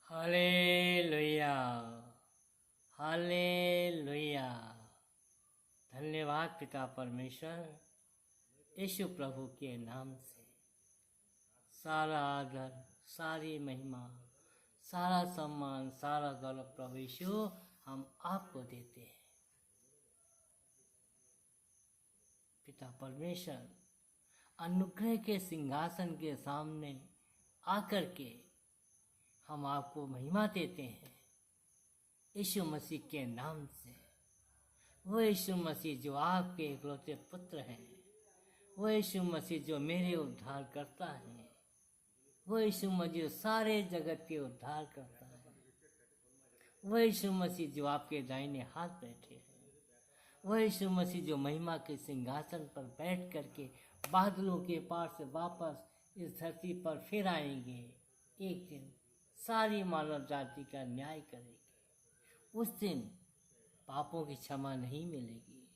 Hallelujah, hallelujah. धन्यवाद पिता परमेश्वर, यीशु प्रभु के नाम से सारा आदर, सारी महिमा, सारा सम्मान, सारा गौरव प्रभु यीशु हम आपको देते हैं। पिता परमेश्वर, अनुग्रह के सिंहासन के सामने आकर के हम आपको महिमा देते हैं यीशु मसीह के नाम से। वो यीशु मसीह जो आपके इकलौते पुत्र हैं, वो यीशु मसीह जो मेरे उद्धार करता है, वो यीशु मसीह जो सारे जगत के उद्धार करता है, वो यीशु मसीह जो आपके दाहिने हाथ बैठे हैं, वो यीशु मसीह जो महिमा के सिंहासन पर बैठ करके बादलों के पार से वापस इस धरती पर फिर आएंगे। एक दिन सारी मानव जाति का न्याय करेंगे। उस दिन पापों की क्षमा नहीं मिलेगी,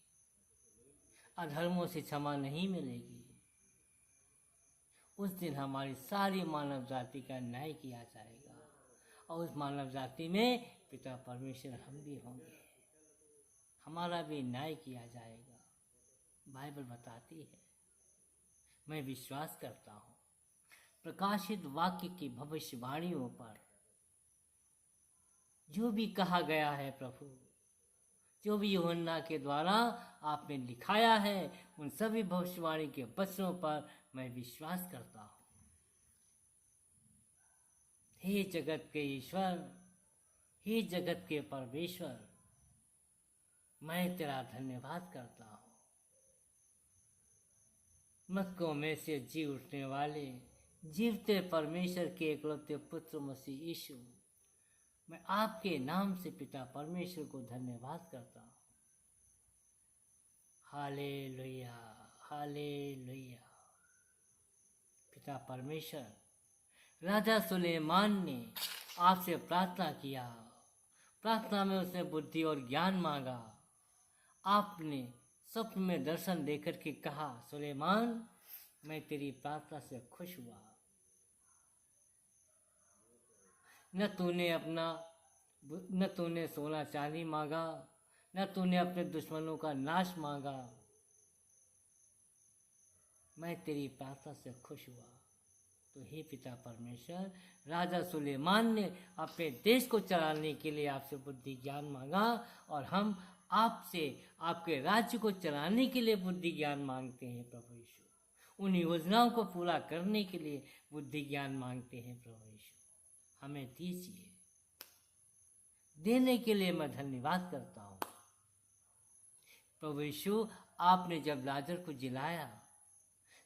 अधर्मों से क्षमा नहीं मिलेगी। उस दिन हमारी सारी मानव जाति का न्याय किया जाएगा और उस मानव जाति में पिता परमेश्वर हम भी होंगे, हमारा भी न्याय किया जाएगा। बाइबल बताती है, मैं विश्वास करता हूँ प्रकाशित वाक्य की भविष्यवाणियों पर जो भी कहा गया है प्रभु, जो भी यूहन्ना के द्वारा आपने लिखाया है, उन सभी भविष्यवाणी के वचनों पर मैं विश्वास करता हूँ। हे जगत के ईश्वर, हे जगत के परमेश्वर, मैं तेरा धन्यवाद करता हूँ। मृतकों में से जी उठने वाले जीवते परमेश्वर के इकलौते पुत्र मसीह यीशु, मैं आपके नाम से पिता परमेश्वर को धन्यवाद करता हूँ। Hallelujah, hallelujah. पिता परमेश्वर, राजा सुलेमान ने आपसे प्रार्थना किया। प्रार्थना में उसने बुद्धि और ज्ञान मांगा। आपने स्वप्न में दर्शन देकर के कहा, सुलेमान, मैं तेरी प्रार्थना से खुश हुआ। न तूने सोना चांदी मांगा, न तूने अपने दुश्मनों का नाश मांगा। मैं तेरी प्रार्थना से खुश हुआ। तो हे पिता परमेश्वर, राजा सुलेमान ने अपने देश को चलाने के लिए आपसे बुद्धि ज्ञान मांगा और हम आपसे आपके राज्य को चलाने के लिए बुद्धि ज्ञान मांगते हैं प्रभु यीशु। उन योजनाओं को पूरा करने के लिए बुद्धि ज्ञान मांगते हैं प्रभु यीशु। हमें दीजिए। देने के लिए मैं धन्यवाद करता हूँ प्रभु यीशु। आपने जब लाजर को जिलाया,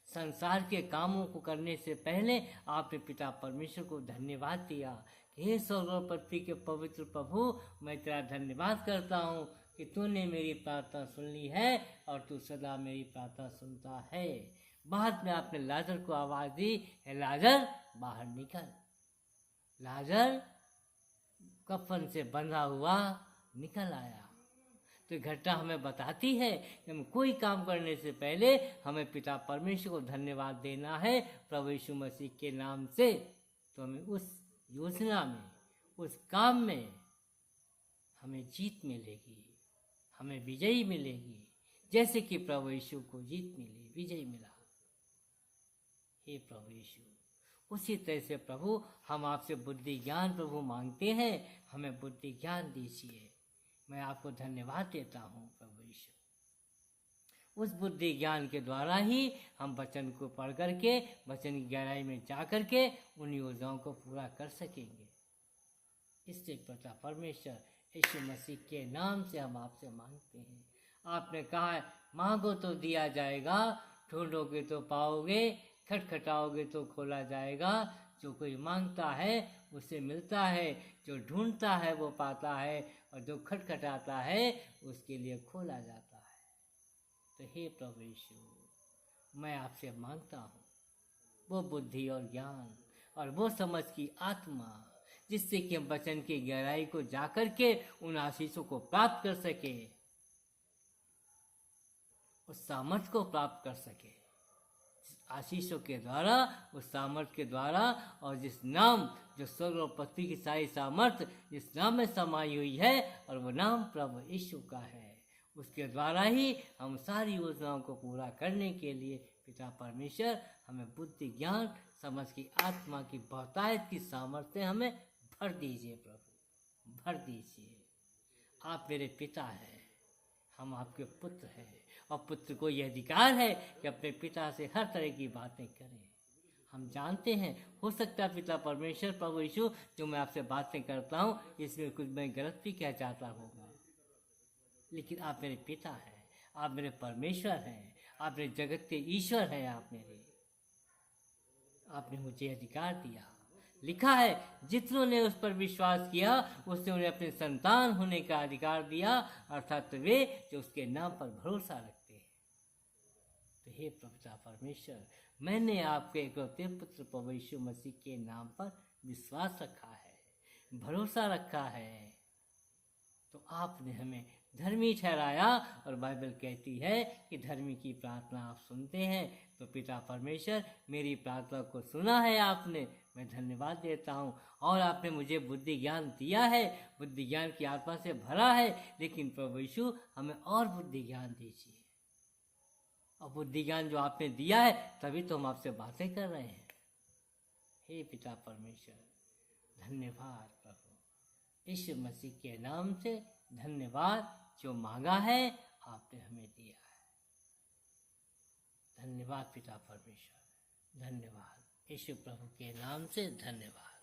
संसार के कामों को करने से पहले आपने पिता परमेश्वर को धन्यवाद दिया कि हे स्वर्ग और पृथ्वी के पवित्र प्रभु, मैं तेरा धन्यवाद करता हूँ कि तूने मेरी प्रार्थना सुन ली है और तू सदा मेरी प्रार्थना सुनता है। बाद में आपने लाजर को आवाज दी, हे लाजर बाहर निकल। लाजर कफन से बंधा हुआ निकल आया। तो घटना हमें बताती है कि हम कोई काम करने से पहले हमें पिता परमेश्वर को धन्यवाद देना है प्रभु यीशु मसीह के नाम से। तो हमें उस योजना में, उस काम में हमें जीत मिलेगी, हमें विजयी मिलेगी, जैसे कि प्रभु यीशु को जीत मिली, विजय मिला। हे प्रभु यीशु, उसी तरह से प्रभु हम आपसे बुद्धि ज्ञान प्रभु मांगते हैं। हमें बुद्धि ज्ञान दीजिए। मैं आपको धन्यवाद देता हूँ प्रभु यीशु। उस बुद्धि ज्ञान के द्वारा ही हम वचन को पढ़ करके, वचन की गहराई में जा करके उन योजनाओं को पूरा कर सकेंगे। इससे पिता परमेश्वर यीशु मसीह के नाम से हम आपसे मांगते हैं। आपने कहा है, मांगो तो दिया जाएगा, ढूंढोगे तो पाओगे, खटखटाओगे तो खोला जाएगा। जो कोई मांगता है उसे मिलता है, जो ढूंढता है वो पाता है, और जो खटखटाता है उसके लिए खोला जाता है। तो हे प्रभु यीशु, मैं आपसे मांगता हूँ वो बुद्धि और ज्ञान और वो समझ की आत्मा, जिससे कि हम वचन की गहराई को जाकर के उन आशीषों को प्राप्त कर सके, उस सामर्थ को प्राप्त कर सके, जिस आशीषों के द्वारा, उस सामर्थ्य के द्वारा, और जिस नाम जो स्वर्ग और पृथ्वी की सारी सामर्थ्य जिस नाम में समाई हुई है, और वो नाम प्रभु यीशु का है, उसके द्वारा ही हम सारी योजनाओं को पूरा करने के लिए पिता परमेश्वर हमें बुद्धि, ज्ञान, समझ की, आत्मा की बहुतायत की सामर्थ्य हमें भर दीजिए प्रभु, भर दीजिए। आप मेरे पिता हैं, हम आपके पुत्र हैं, और पुत्र को यह अधिकार है कि अपने पिता से हर तरह की बातें करें। हम जानते हैं, हो सकता है पिता परमेश्वर, प्रभु यीशु, जो मैं आपसे बातें करता हूँ इसमें कुछ मैं गलत भी कह जाता होगा, लेकिन आप मेरे पिता हैं, आप मेरे परमेश्वर हैं, आप मेरे जगत के ईश्वर हैं। आपने मुझे अधिकार दिया। लिखा है, जितनों ने उस पर विश्वास किया उसने उन्हें अपने संतान होने का अधिकार दिया, अर्थात वे जो उसके नाम पर भरोसा रखते हैं। तो हे पिता परमेश्वर, मैंने आपके इकलौते पुत्र प्रभु यीशु मसीह के नाम पर विश्वास रखा है, भरोसा रखा है, तो आपने हमें धर्मी ठहराया। और बाइबल कहती है कि धर्मी की प्रार्थना आप सुनते हैं। तो पिता परमेश्वर, मेरी प्रार्थना को सुना है आपने, मैं धन्यवाद देता हूँ। और आपने मुझे बुद्धि ज्ञान दिया है, बुद्धि ज्ञान की आत्मा से भरा है, लेकिन प्रभु यीशु हमें और बुद्धि ज्ञान दीजिए। और बुद्धि ज्ञान जो आपने दिया है, तभी तो हम आपसे बातें कर रहे हैं। हे पिता परमेश्वर, धन्यवाद प्रभु, यीशु मसीह के नाम से धन्यवाद। जो मांगा है आपने हमें दिया है। धन्यवाद पिता परमेश्वर, धन्यवाद। यीशु प्रभु के नाम से धन्यवाद।